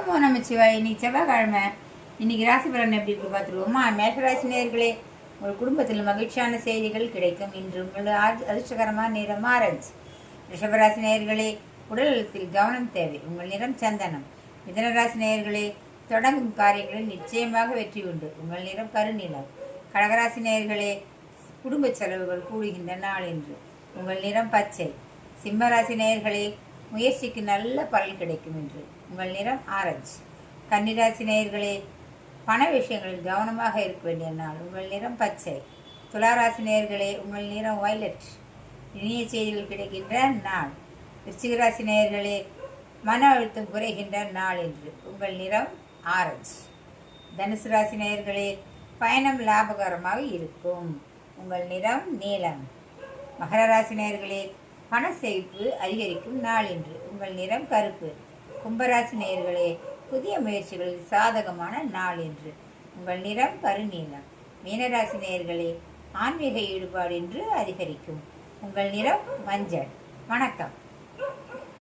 நமச்சிவாய். இன்னைக்கு செவ்வாய்க்கிழமை. இன்னைக்கு ராசி பலன் எப்படி இருக்கு பார்த்துருவோமா? மேஷராசி நேயர்களே, உங்கள் குடும்பத்தில் மகிழ்ச்சியான செய்திகள் கிடைக்கும். இன்று உங்களோட அதிர்ஷ்டகரமான நிறம் ஆரஞ்சு. ரிஷபராசி நேயர்களே, உடல் நலத்தில் கவனம் தேவை. உங்கள் நிறம் சந்தனம். மிதனராசி நேயர்களே, தொடங்கும் காரியங்களில் நிச்சயமாக வெற்றி உண்டு. உங்கள் நிறம் கருநிலம். கடகராசி நேயர்களே, குடும்ப செலவுகள் கூடுகின்ற நாள் என்று. உங்கள் நிறம் பச்சை. சிம்மராசி நேயர்களே, முயற்சிக்கு நல்ல பலன் கிடைக்கும் என்று. உங்கள் நிறம் ஆரஞ்சு. கன்னிராசி நேயர்களே, பண விஷயங்களில் கவனமாக இருக்க வேண்டிய நாள். உங்கள் நிறம் பச்சை. துளாராசி நேயர்களே, உங்கள் நிறம் வயலட். இனிய செய்திகள் கிடைக்கின்ற நாள். விருச்சிகராசி நேயர்களே, மன அழுத்தம் குறைகின்ற நாள் என்று. உங்கள் நிறம் ஆரஞ்சு. தனுசு ராசி நேயர்களே, பயணம் லாபகரமாக இருக்கும். உங்கள் நிறம் நீலம். மகர ராசி நேயர்களே, பண சேமிப்பு அதிகரிக்கும் நாள் என்று. உங்கள் நிறம் கருப்பு. கும்பராசி நேயர்களே, புதிய முயற்சிகளில் சாதகமான நாள் என்று. உங்கள் நிறம் கருநீலம். மீனராசி நேயர்களே, ஆன்மீக ஈடுபாடு என்று அதிகரிக்கும். உங்கள் நிறம் மஞ்சள். வணக்கம்.